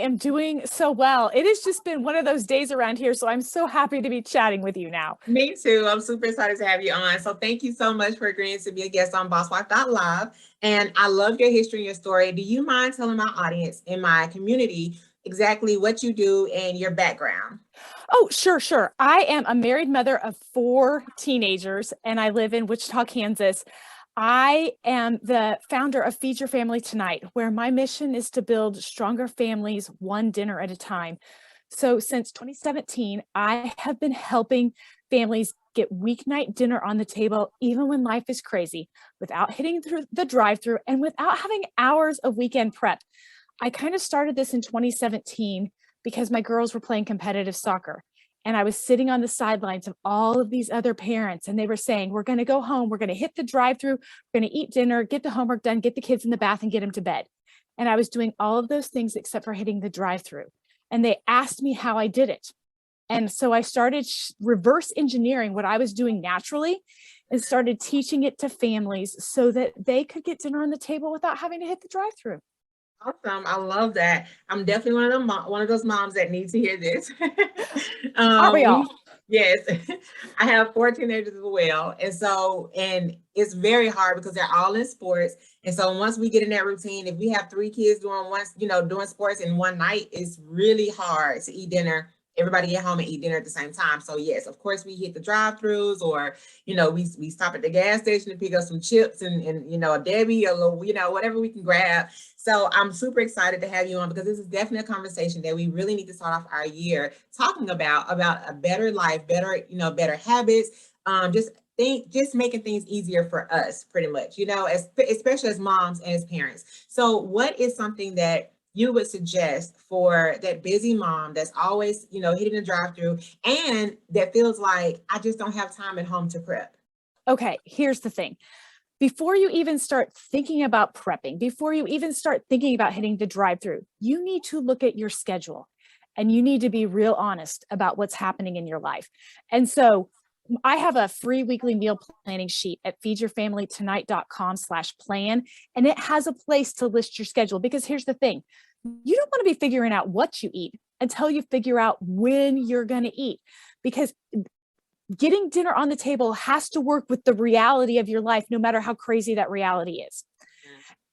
am doing so well. It has just been one of those days around here, so I'm so happy to be chatting with you now. Me too. I'm super excited to have you on. So thank you so much for agreeing to be a guest on BossWife.live. And I love your history and your story. Do you mind telling my audience in my community exactly what you do and your background? Oh, sure, sure. I am a married mother of 4 teenagers, and I live in Wichita, Kansas. I am the founder of Feed Your Family Tonight, where my mission is to build stronger families one dinner at a time. So since 2017, I have been helping families get weeknight dinner on the table, even when life is crazy, without hitting through the drive-through and without having hours of weekend prep. I kind of started this in 2017 because my girls were playing competitive soccer. And I was sitting on the sidelines of all of these other parents, and they were saying, we're going to go home, we're going to hit the drive-through, we're going to eat dinner, get the homework done, get the kids in the bath and get them to bed. And I was doing all of those things except for hitting the drive-through. And they asked me how I did it. And so I started reverse engineering what I was doing naturally and started teaching it to families so that they could get dinner on the table without having to hit the drive-through. Awesome. I love that. I'm definitely one of those moms that needs to hear this. Aren't we all? We yes, I have 4 teenagers as well. And it's very hard because they're all in sports. And so once we get in that routine, if we have 3 kids doing sports in one night, it's really hard to eat dinner. Everybody get home and eat dinner at the same time. So yes, of course we hit the drive-throughs, or we stop at the gas station to pick up some chips and a Debbie, a little, whatever we can grab. So I'm super excited to have you on, because this is definitely a conversation that we really need to start off our year talking about a better life, better habits, just making things easier for us, pretty much, especially as moms and as parents. So what is something that you would suggest for that busy mom that's always, hitting the drive-through and that feels like, I just don't have time at home to prep? Okay, here's the thing. Before you even start thinking about prepping, before you even start thinking about hitting the drive-through, you need to look at your schedule and you need to be real honest about what's happening in your life. And so I have a free weekly meal planning sheet at feedyourfamilytonight.com/plan, and it has a place to list your schedule, because here's the thing. You don't want to be figuring out what you eat until you figure out when you're going to eat, because getting dinner on the table has to work with the reality of your life, no matter how crazy that reality is.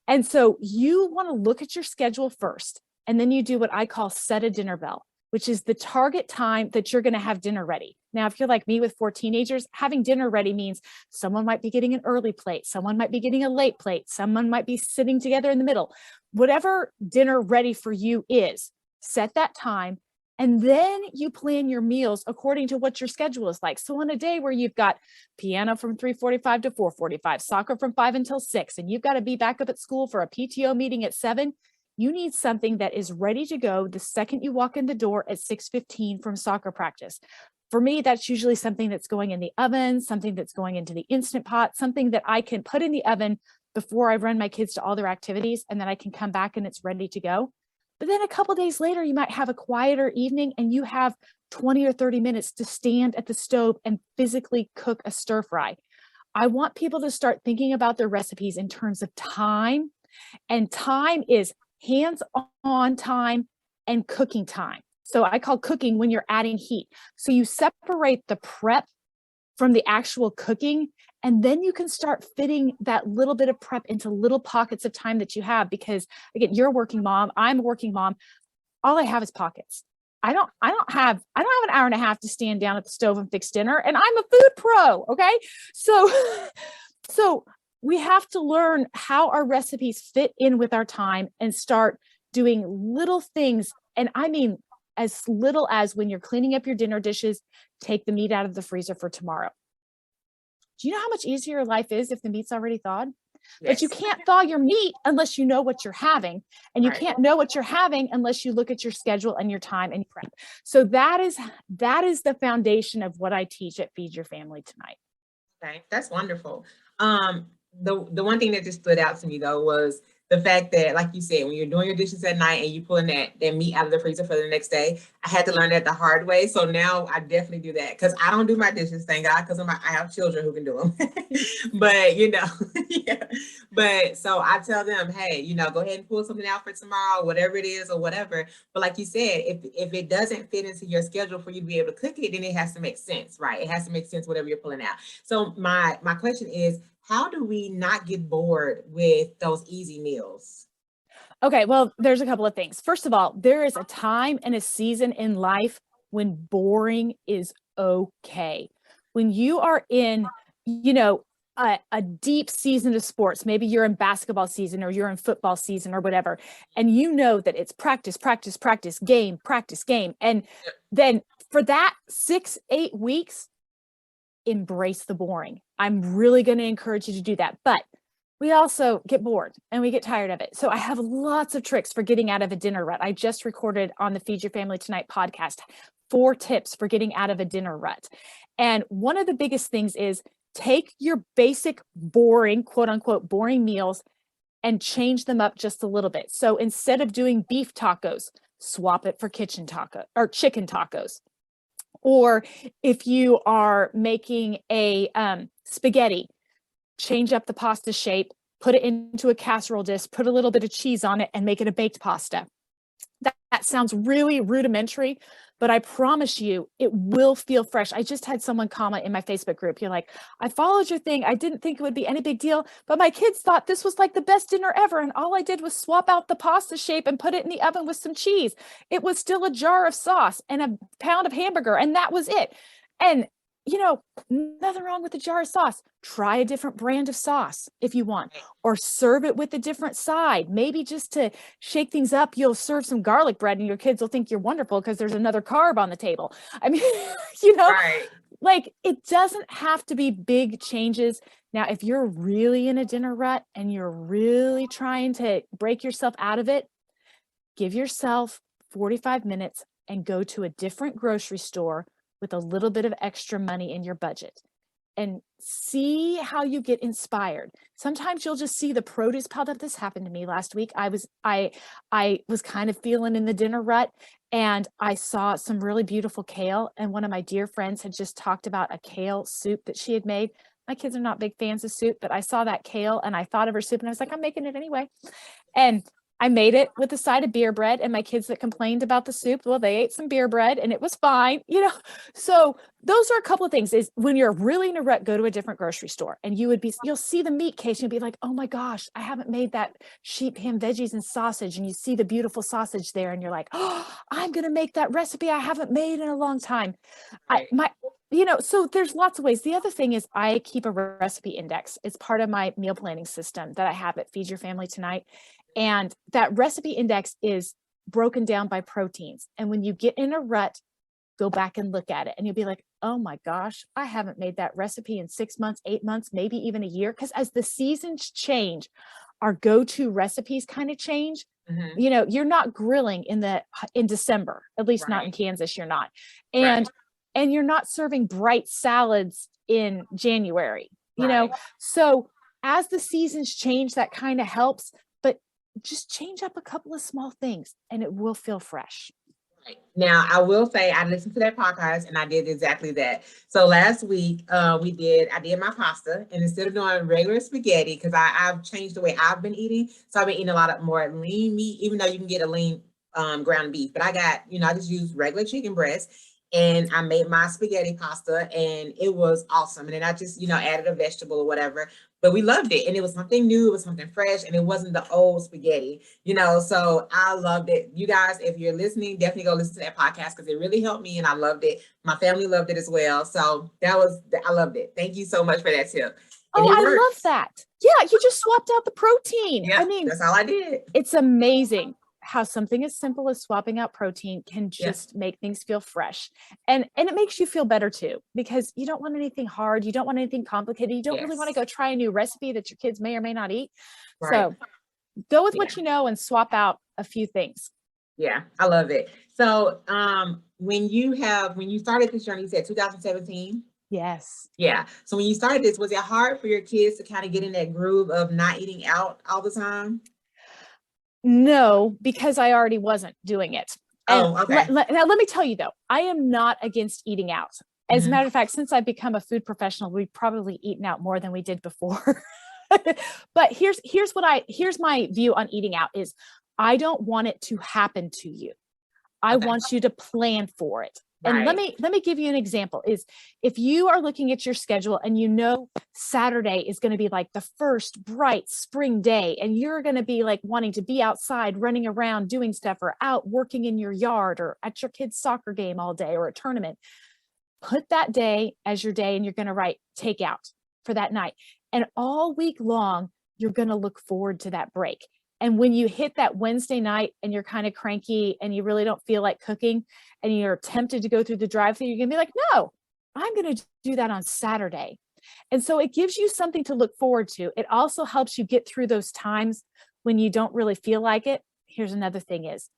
And so you want to look at your schedule first, and then you do what I call set a dinner bell, which is the target time that you're going to have dinner ready. Now, if you're like me with 4 teenagers, having dinner ready means someone might be getting an early plate, someone might be getting a late plate, someone might be sitting together in the middle. Whatever dinner ready for you is, set that time, and then you plan your meals according to what your schedule is like. So on a day where you've got piano from 3:45 to 4:45, soccer from 5 until 6, and you've got to be back up at school for a PTO meeting at 7, you need something that is ready to go the second you walk in the door at 6:15 from soccer practice. For me, that's usually something that's going in the oven, something that's going into the Instant Pot, something that I can put in the oven before I run my kids to all their activities, and then I can come back and it's ready to go. But then a couple days later, you might have a quieter evening and you have 20 or 30 minutes to stand at the stove and physically cook a stir fry. I want people to start thinking about their recipes in terms of time, and time is hands-on time and cooking time. So I call cooking when you're adding heat. So you separate the prep from the actual cooking, and then you can start fitting that little bit of prep into little pockets of time that you have. Because again, you're a working mom, I'm a working mom. All I have is pockets. I don't have an hour and a half to stand down at the stove and fix dinner, and I'm a food pro. Okay. So we have to learn how our recipes fit in with our time and start doing little things. And I mean, as little as when you're cleaning up your dinner dishes, take the meat out of the freezer for tomorrow. Do you know how much easier your life is if the meat's already thawed? Yes. But you can't thaw your meat unless you know what you're having. And you can't know what you're having unless you look at your schedule and your time and prep. So that is the foundation of what I teach at Feed Your Family Tonight. Okay, that's wonderful. The one thing that just stood out to me though was the fact that, like you said, when you're doing your dishes at night and you pulling that meat out of the freezer for the next day, I had to learn that the hard way. So now I definitely do that, because I don't do my dishes, thank God, because I have children who can do them. But yeah. But so I tell them, hey, go ahead and pull something out for tomorrow, whatever it is or whatever. But like you said, if it doesn't fit into your schedule for you to be able to cook it, then it has to make sense, right? It has to make sense whatever you're pulling out. So my question is, how do we not get bored with those easy meals? Okay, well, there's a couple of things. First of all, there is a time and a season in life when boring is okay. When you are in, a deep season of sports, maybe you're in basketball season or you're in football season or whatever, and you know that it's practice, practice, practice, game, practice, game. And then for that 6-8 weeks, embrace the boring. I'm really going to encourage you to do that. But we also get bored and we get tired of it. So I have lots of tricks for getting out of a dinner rut. I just recorded on the Feed Your Family Tonight podcast 4 tips for getting out of a dinner rut. And one of the biggest things is take your basic boring, quote unquote, boring meals and change them up just a little bit. So instead of doing beef tacos, swap it for chicken tacos. Or if you are making a spaghetti, change up the pasta shape, put it into a casserole dish, put a little bit of cheese on it, and make it a baked pasta. That sounds really rudimentary, but I promise you it will feel fresh. I just had someone comment in my Facebook group. You're like, I followed your thing. I didn't think it would be any big deal, but my kids thought this was like the best dinner ever. And all I did was swap out the pasta shape and put it in the oven with some cheese. It was still a jar of sauce and a pound of hamburger, and that was it. And nothing wrong with a jar of sauce. Try a different brand of sauce if you want, or serve it with a different side. Maybe just to shake things up, you'll serve some garlic bread and your kids will think you're wonderful because there's another carb on the table. I mean, Right. like it doesn't have to be big changes. Now, if you're really in a dinner rut and you're really trying to break yourself out of it, give yourself 45 minutes and go to a different grocery store with a little bit of extra money in your budget and see how you get inspired. Sometimes you'll just see the produce piled up. This happened to me last week. I was kind of feeling in the dinner rut and I saw some really beautiful kale. And one of my dear friends had just talked about a kale soup that she had made. My kids are not big fans of soup, but I saw that kale and I thought of her soup and I was like, I'm making it anyway. And I made it with a side of beer bread, and my kids that complained about the soup, well, they ate some beer bread and it was fine, So those are a couple of things. Is when you're really in a rut, go to a different grocery store and you'll see the meat case. You'll be like, oh my gosh, I haven't made that sheep ham veggies and sausage. And you see the beautiful sausage there and you're like, oh, I'm going to make that recipe I haven't made in a long time. Right. So there's lots of ways. The other thing is I keep a recipe index. It's part of my meal planning system that I have at Feed Your Family Tonight. And that recipe index is broken down by proteins. And when you get in a rut, go back and look at it and you'll be like, oh my gosh, I haven't made that recipe in 6 months, 8 months, maybe even a year. Because as the seasons change, our go-to recipes kind of change. Mm-hmm. You're not grilling in December, at least not in Kansas, you're not. And you're not serving bright salads in January, So as the seasons change, that kind of helps. Just change up a couple of small things and it will feel fresh. Right. Now, I will say I listened to that podcast and I did exactly that. So last week, I did my pasta, and instead of doing regular spaghetti, because I've changed the way I've been eating. So I've been eating a lot of more lean meat, even though you can get a lean ground beef. But I got, I just used regular chicken breast. And I made my spaghetti pasta and it was awesome. And then I just, added a vegetable or whatever, but we loved it. And it was something new. It was something fresh and it wasn't the old spaghetti, so I loved it. You guys, if you're listening, definitely go listen to that podcast because it really helped me and I loved it. My family loved it as well. So I loved it. Thank you so much for that tip. Oh, I love that. Yeah. You just swapped out the protein. Yeah, that's all I did. It's amazing how something as simple as swapping out protein can just make things feel fresh. And it makes you feel better too, because you don't want anything hard. You don't want anything complicated. You don't really want to go try a new recipe that your kids may or may not eat. Right. So go with what you know and swap out a few things. Yeah, I love it. So when you started this journey, you said 2017? Yes. Yeah. So when you started this, was it hard for your kids to kind of get in that groove of not eating out all the time? No, because I already wasn't doing it. And okay. Now, let me tell you though, I am not against eating out. As a matter of fact, since I've become a food professional, we've probably eaten out more than we did before. But here's my view on eating out is I don't want it to happen to you. I Okay. want you to plan for it. And let Right. me give you an example is if you are looking at your schedule and you know Saturday is going to be like the first bright spring day and you're going to be like wanting to be outside running around doing stuff or out working in your yard or at your kid's soccer game all day or a tournament, put that day as your day and you're going to write takeout for that night. And all week long, you're going to look forward to that break. And when you hit that Wednesday night and you're kind of cranky and you really don't feel like cooking and you're tempted to go through the drive-thru, you're going to be like, no, I'm going to do that on Saturday. And so it gives you something to look forward to. It also helps you get through those times when you don't really feel like it. Here's another thing is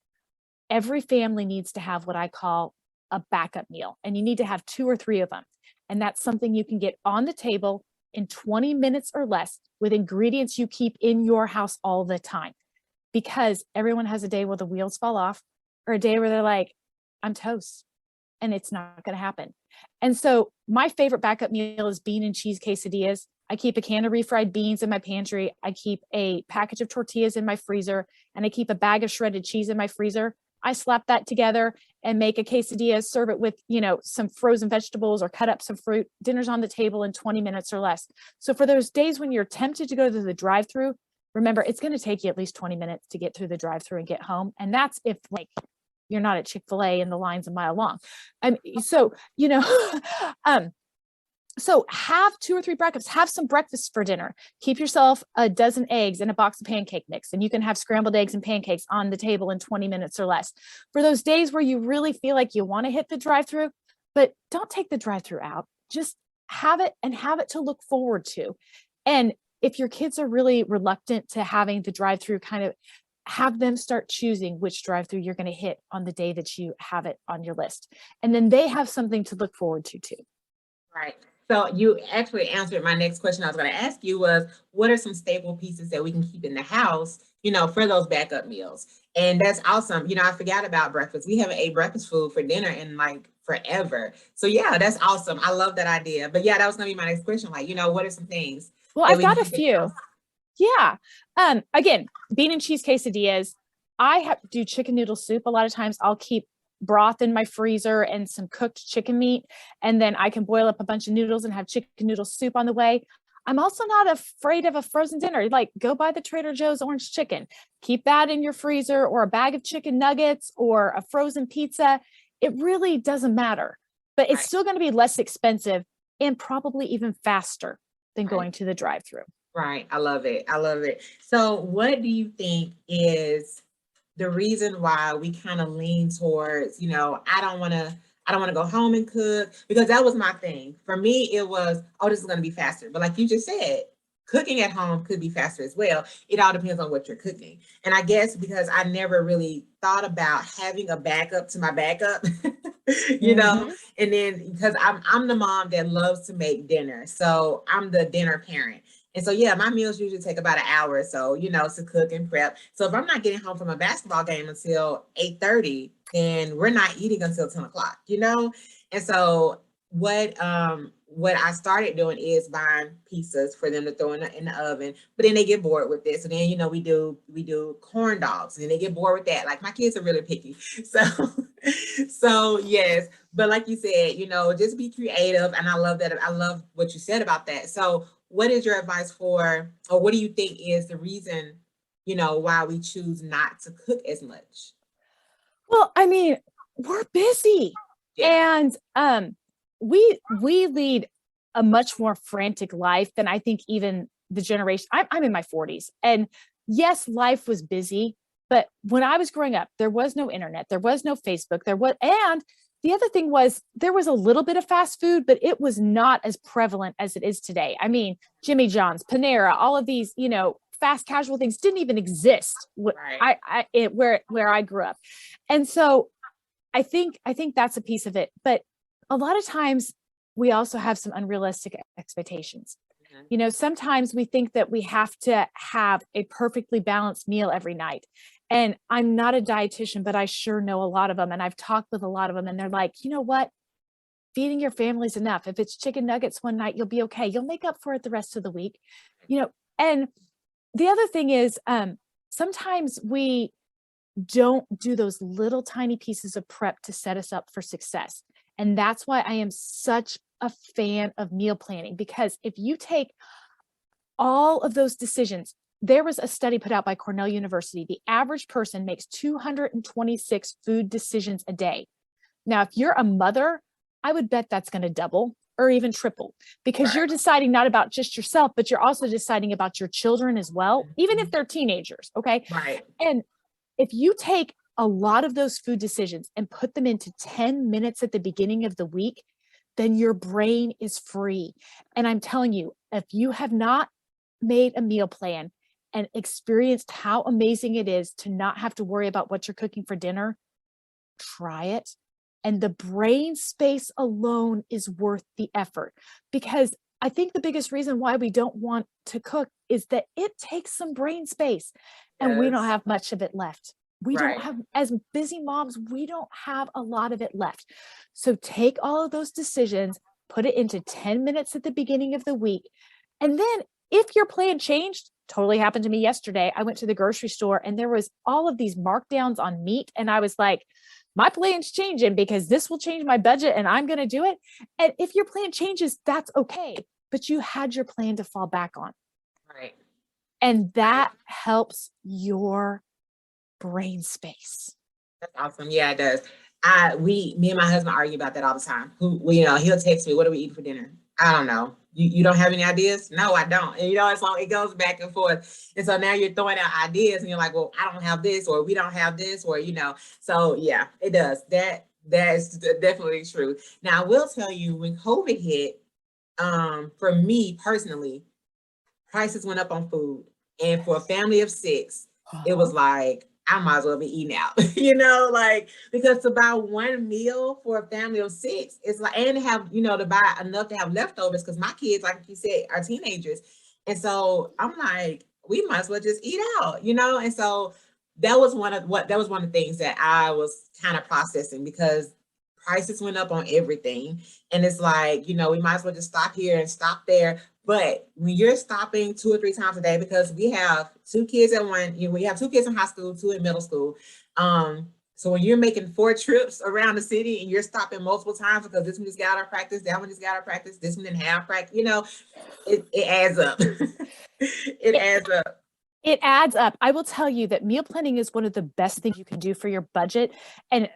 every family needs to have what I call a backup meal, and you need to have 2 or 3 of them. And that's something you can get on the table in 20 minutes or less with ingredients you keep in your house all the time. Because everyone has a day where the wheels fall off or a day where they're like, I'm toast, and it's not going to happen. And so my favorite backup meal is bean and cheese quesadillas. I keep a can of refried beans in my pantry. I keep a package of tortillas in my freezer, and I keep a bag of shredded cheese in my freezer. I slap that together and make a quesadilla, serve it with, some frozen vegetables or cut up some fruit. Dinner's on the table in 20 minutes or less. So for those days when you're tempted to go to the drive-thru, remember, it's going to take you at least 20 minutes to get through the drive-thru and get home. And that's if like you're not at Chick-fil-A and the line's a mile long. So, so have 2 or 3 breakfasts, have some breakfast for dinner, keep yourself a dozen eggs and a box of pancake mix, and you can have scrambled eggs and pancakes on the table in 20 minutes or less. For those days where you really feel like you want to hit the drive-thru, but don't take the drive-thru out, just have it and have it to look forward to. And if your kids are really reluctant to having the drive-thru, kind of have them start choosing which drive-thru you're going to hit on the day that you have it on your list. And then they have something to look forward to too. Right. So you actually answered my next question I was going to ask you was, what are some staple pieces that we can keep in the house, for those backup meals? And that's awesome. I forgot about breakfast. We haven't ate breakfast food for dinner in like forever. So yeah, that's awesome. I love that idea. But yeah, that was going to be my next question. Like, what are some things Well, that I've we can got a keep in the few. house? Yeah. Again, bean and cheese quesadillas. I do chicken noodle soup. A lot of times I'll keep broth in my freezer and some cooked chicken meat, and then I can boil up a bunch of noodles and have chicken noodle soup on the way. I'm also not afraid of a frozen dinner. Like go buy the Trader Joe's orange chicken, keep that in your freezer, or a bag of chicken nuggets or a frozen pizza. It really doesn't matter, but it's Right. still going to be less expensive and probably even faster than Right. going to the drive-thru. Right. I love it. I love it. So what do you think is the reason why we kind of lean towards, I don't want to go home and cook, because that was my thing. For me, it was, oh, this is going to be faster. But like you just said, cooking at home could be faster as well. It all depends on what you're cooking. And I guess because I never really thought about having a backup to my backup, Mhm. and then because I'm the mom that loves to make dinner. So I'm the dinner parent. And so, yeah, my meals usually take about an hour or so, to cook and prep. So if I'm not getting home from a basketball game until 8:30, then we're not eating until 10 o'clock, And so what I started doing is buying pizzas for them to throw in the oven, but then they get bored with this. So then, we do corn dogs and they get bored with that. Like my kids are really picky. So so yes, but like you said, just be creative. And I love that. I love what you said about that. So what is your advice for, or what do you think is the reason, why we choose not to cook as much? Well, I mean, we're busy Yeah. and we lead a much more frantic life than I think even the generation I'm in my 40s. And yes, life was busy, but when I was growing up, there was no internet, there was no Facebook, and the other thing was there was a little bit of fast food, but it was not as prevalent as it is today. I mean, Jimmy John's, Panera, all of these, fast casual things didn't even exist Right. where I grew up. And so I think that's a piece of it. But a lot of times we also have some unrealistic expectations. Mhm. Sometimes we think that we have to have a perfectly balanced meal every night. And I'm not a dietitian, but I sure know a lot of them. And I've talked with a lot of them, and they're like, you know what? Feeding your family's enough. If it's chicken nuggets one night, you'll be okay. You'll make up for it the rest of the week. And the other thing is, sometimes we don't do those little tiny pieces of prep to set us up for success. And that's why I am such a fan of meal planning, because if you take all of those decisions, there was a study put out by Cornell University. The average person makes 226 food decisions a day. Now, if you're a mother, I would bet that's going to double or even triple, because you're deciding not about just yourself, but you're also deciding about your children as well, even if they're teenagers. Okay. Right. And if you take a lot of those food decisions and put them into 10 minutes at the beginning of the week, then your brain is free. And I'm telling you, if you have not made a meal plan and experienced how amazing it is to not have to worry about what you're cooking for dinner, try it. And the brain space alone is worth the effort, because I think the biggest reason why we don't want to cook is that it takes some brain space and we don't Yes. have much of it left. We don't Right. have, as busy moms, we don't have a lot of it left. So take all of those decisions, put it into 10 minutes at the beginning of the week. And then if your plan changed, totally happened to me yesterday. I went to the grocery store and there was all of these markdowns on meat. And I was like, my plan's changing because this will change my budget and I'm going to do it. And if your plan changes, that's okay. But you had your plan to fall back on. Right. And that helps your brain space. That's awesome. Yeah, it does. Me and my husband argue about that all the time. He'll text me, "What are we eating for dinner?" I don't know. You don't have any ideas? No, I don't. And it's like it goes back and forth. And so now you're throwing out ideas and you're like, well, I don't have this, or we don't have this, or so yeah, it does. That's definitely true. Now I will tell you, when COVID hit, for me personally, prices went up on food. And for a family of 6, it was like, I might as well be eating out, because to buy one meal for a family of 6, it's like, and have, to buy enough to have leftovers, because my kids, like you said, are teenagers. And so I'm like, we might as well just eat out, and so that was one of the things that I was kind of processing, because prices went up on everything. And it's like, we might as well just stop here and stop there. But when you're stopping 2 or 3 times a day, because we have 2 kids at one, we have 2 kids in high school, 2 in middle school. So when you're making 4 trips around the city and you're stopping multiple times because this one just got out of practice, that one just got out of practice, this one didn't have practice, it adds up. It adds up. It adds up. I will tell you that meal planning is one of the best things you can do for your budget. And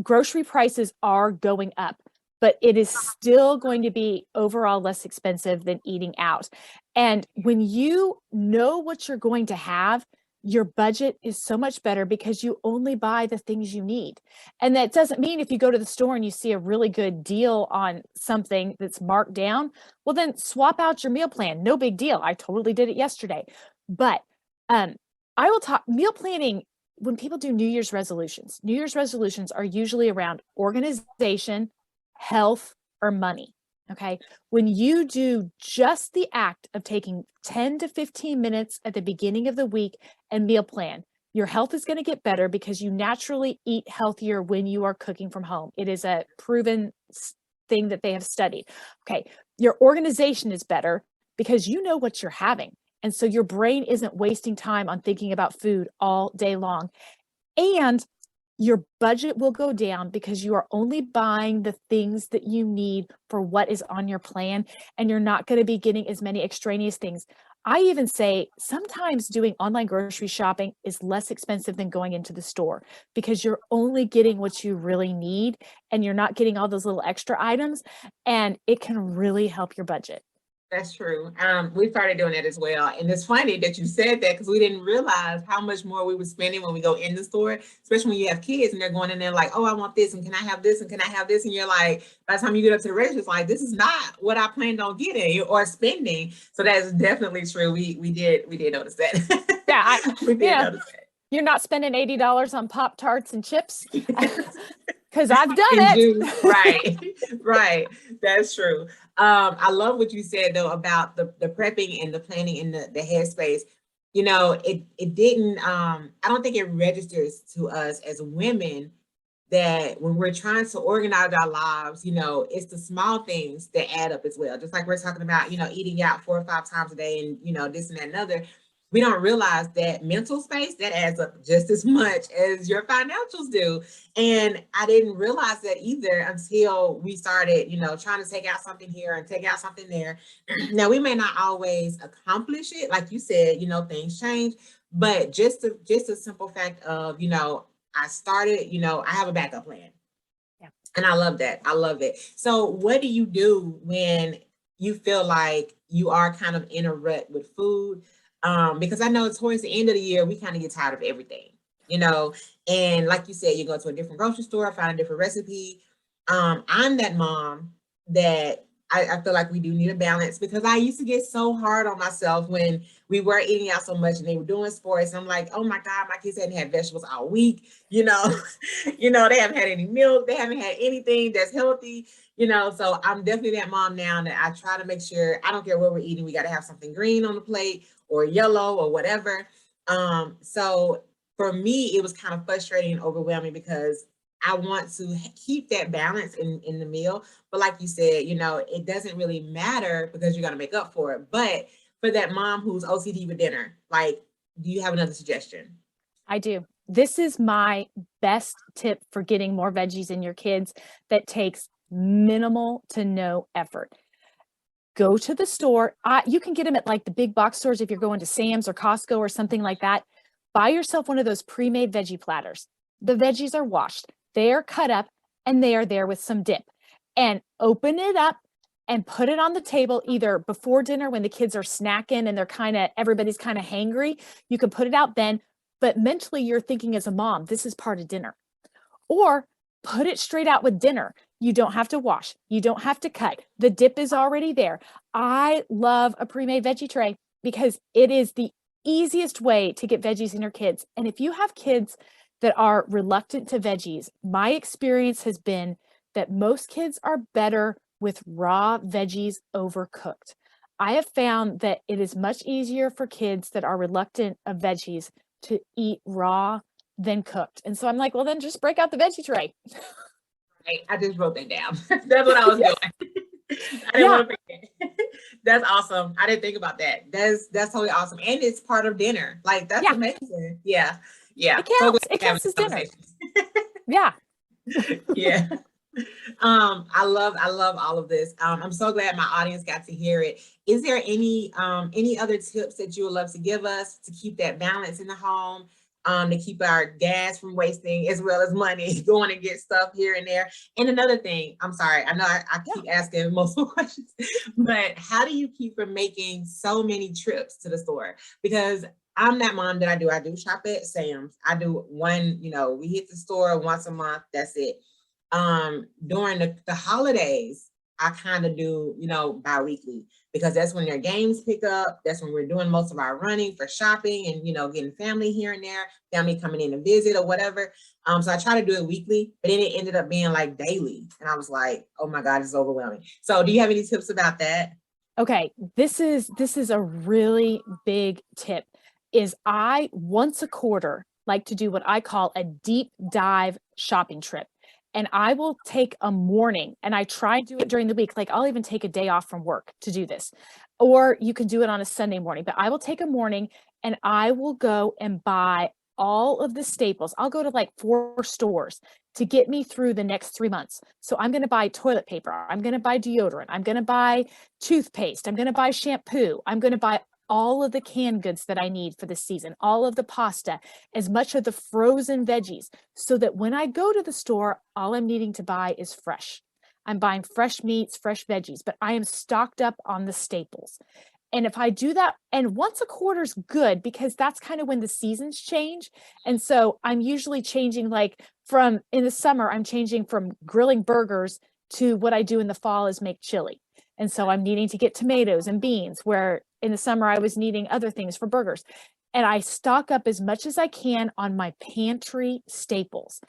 grocery prices are going up, but it is still going to be overall less expensive than eating out. And when you know what you're going to have, your budget is so much better because you only buy the things you need. And that doesn't mean if you go to the store and you see a really good deal on something that's marked down, well, then swap out your meal plan. No big deal. I totally did it yesterday. But I will talk meal planning. When people do New Year's resolutions are usually around organization, health, or money. Okay. When you do just the act of taking 10 to 15 minutes at the beginning of the week and meal plan, your health is going to get better because you naturally eat healthier when you are cooking from home. It is a proven thing that they have studied. Okay. Your organization is better because you know what you're having. And so your brain isn't wasting time on thinking about food all day long. And your budget will go down because you are only buying the things that you need for what is on your plan, and you're not going to be getting as many extraneous things. I even say sometimes doing online grocery shopping is less expensive than going into the store because you're only getting what you really need and you're not getting all those little extra items, and it can really help your budget. That's true. We started doing that as well. And it's funny that you said that, because we didn't realize how much more we were spending when we go in the store, especially when you have kids and they're going in there like, oh, I want this, and can I have this, and can I have this? And you're like, by the time you get up to the register, it's like, this is not what I planned on getting or spending. So that's definitely true. We did notice that. Yeah, we did notice that. You're not spending $80 on Pop-Tarts and chips because I've done And it. Right, right. That's true. I love what you said though about the prepping and the planning and the headspace. It didn't. I don't think it registers to us as women that when we're trying to organize our lives, it's the small things that add up as well. Just like we're talking about, eating out 4 or 5 times a day and, this and that and other. We don't realize that mental space that adds up just as much as your financials do. And I didn't realize that either until we started, trying to take out something here and take out something there. Now, we may not always accomplish it. Like you said, things change, but just a simple fact of, I started, I have a backup plan. Yeah. And I love that. I love it. So what do you do when you feel like you are kind of in a rut with food? Because I know towards the end of the year, we kind of get tired of everything, and like you said, you go to a different grocery store, find a different recipe. I'm that mom that I feel like we do need a balance, because I used to get so hard on myself when we were eating out so much and they were doing sports. And I'm like, oh my God, my kids hadn't had vegetables all week, they haven't had any milk, they haven't had anything that's healthy, so I'm definitely that mom now that I try to make sure, I don't care what we're eating, we got to have something green on the plate or yellow or whatever. So for me, it was kind of frustrating and overwhelming, because I want to keep that balance in the meal. But like you said, it doesn't really matter because you're going to make up for it. But for that mom who's OCD with dinner, like, do you have another suggestion? I do. This is my best tip for getting more veggies in your kids that takes minimal to no effort. Go to the store. You can get them at like the big box stores if you're going to Sam's or Costco or something like that. Buy yourself one of those pre-made veggie platters. The veggies are washed, they are cut up, and they are there with some dip. And open it up and put it on the table either before dinner when the kids are snacking and everybody's kind of hangry. You can put it out then, but mentally you're thinking as a mom, this is part of dinner. Or put it straight out with dinner. You don't have to wash. You don't have to cut. The dip is already there. I love a pre-made veggie tray because it is the easiest way to get veggies in your kids. And if you have kids that are reluctant to veggies, my experience has been that most kids are better with raw veggies overcooked. I have found that it is much easier for kids that are reluctant of veggies to eat raw than cooked. And so I'm like, well, then just break out the veggie tray. Right. I just wrote that down. That's what I was doing. I didn't want to forget. That's awesome. I didn't think about that. That's totally awesome. And it's part of dinner. Like, that's amazing. Yeah. Yeah. It counts. It counts as dinner. Yeah. Yeah. I love all of this. I'm so glad my audience got to hear it. Is there any other tips that you would love to give us to keep that balance in the home? To keep our gas from wasting, as well as money, going and get stuff here and there. And another thing, I'm sorry, I know I keep asking multiple questions, but how do you keep from making so many trips to the store? Because I'm that mom that I do shop at Sam's. I do one, we hit the store once a month, that's it. During the holidays, I kind of do, bi-weekly, because that's when their games pick up. That's when we're doing most of our running for shopping and, getting family here and there, family coming in to visit or whatever. So I try to do it weekly, but then it ended up being like daily. And I was like, oh my God, it's overwhelming. So do you have any tips about that? Okay. This is a really big tip. Is I once a quarter like to do what I call a deep dive shopping trip. And I will take a morning, and I try to do it during the week. Like, I'll even take a day off from work to do this, or you can do it on a Sunday morning, but I will take a morning and I will go and buy all of the staples. I'll go to like 4 stores to get me through the next 3 months. So I'm going to buy toilet paper. I'm going to buy deodorant. I'm going to buy toothpaste. I'm going to buy shampoo. I'm going to buy all of the canned goods that I need for the season, all of the pasta, as much of the frozen veggies, so that when I go to the store, all I'm needing to buy is fresh. I'm buying fresh meats, fresh veggies, but I am stocked up on the staples. And if I do that, and once a quarter is good, because that's kind of when the seasons change. And so I'm usually changing, like in the summer, I'm changing from grilling burgers to what I do in the fall is make chili. And so I'm needing to get tomatoes and beans, where in the summer I was needing other things for burgers. And I stock up as much as I can on my pantry staples.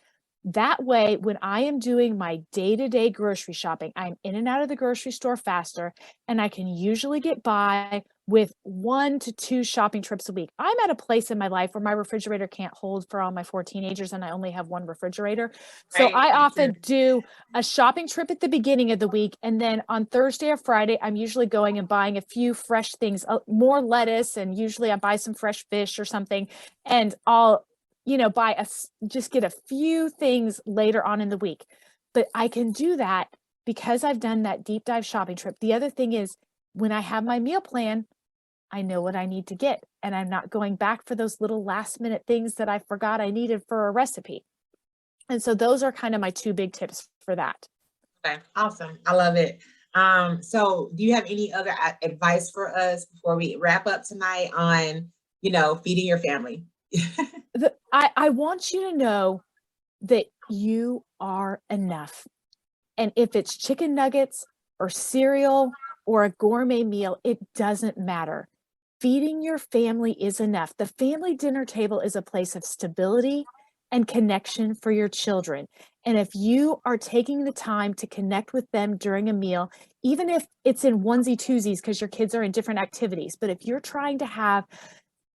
That way, when I am doing my day-to-day grocery shopping, I'm in and out of the grocery store faster, and I can usually get by with 1 to 2 shopping trips a week. I'm at a place in my life where my refrigerator can't hold for all my 4 teenagers and I only have 1 refrigerator. So Right. I often do a shopping trip at the beginning of the week. And then on Thursday or Friday, I'm usually going and buying a few fresh things, more lettuce. And usually I buy some fresh fish or something. And I'll, just get a few things later on in the week. But I can do that because I've done that deep dive shopping trip. The other thing is when I have my meal plan, I know what I need to get, and I'm not going back for those little last minute things that I forgot I needed for a recipe. And so those are kind of my 2 big tips for that. Okay, awesome. I love it. So do you have any other advice for us before we wrap up tonight on, feeding your family? I want you to know that you are enough. And if it's chicken nuggets or cereal or a gourmet meal, it doesn't matter. Feeding your family is enough. The family dinner table is a place of stability and connection for your children. And if you are taking the time to connect with them during a meal, even if it's in onesie twosies because your kids are in different activities, but if you're trying to have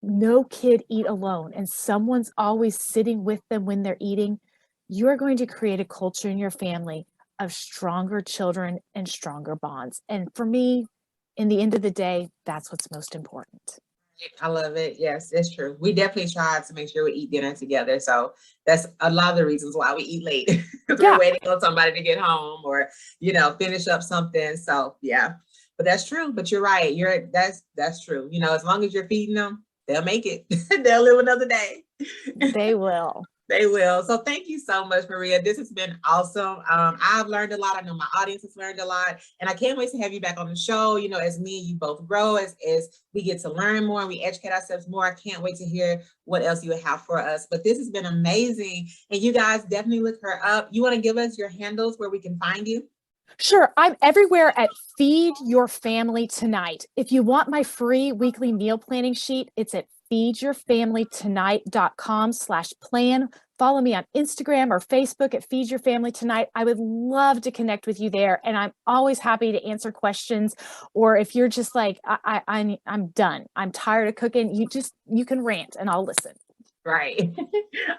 no kid eat alone and someone's always sitting with them when they're eating, you're going to create a culture in your family of stronger children and stronger bonds. And for me, in the end of the day, that's what's most important. I love it. Yes, it's true. We definitely try to make sure we eat dinner together. So that's a lot of the reasons why we eat late because we're waiting on somebody to get home or, finish up something. So yeah, but that's true. But you're right. That's true. As long as you're feeding them, they'll make it. They'll live another day. They will. They will. So thank you so much, Maria. This has been awesome. I've learned a lot. I know my audience has learned a lot. And I can't wait to have you back on the show. As me and you both grow, as we get to learn more, we educate ourselves more. I can't wait to hear what else you have for us. But this has been amazing. And you guys definitely look her up. You want to give us your handles where we can find you? Sure. I'm everywhere at Feed Your Family Tonight. If you want my free weekly meal planning sheet, it's at feedyourfamilytonight.com/plan. Follow me on Instagram or Facebook at Feed Your Family Tonight. I would love to connect with you there. And I'm always happy to answer questions. Or if you're just like, I'm done, I'm tired of cooking, you can rant and I'll listen. Right.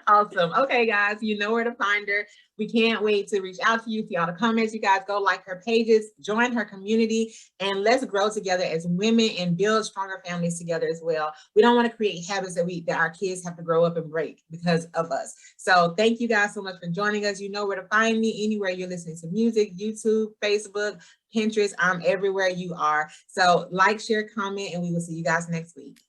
Awesome. Okay, guys, you know where to find her. We can't wait to reach out to you, see all the comments. You guys go like her pages, join her community, and let's grow together as women and build stronger families together as well. We don't want to create habits that our kids have to grow up and break because of us. So thank you guys so much for joining us. You know where to find me anywhere you're listening to music, YouTube, Facebook, Pinterest. I'm everywhere you are. So like, share, comment, and we will see you guys next week.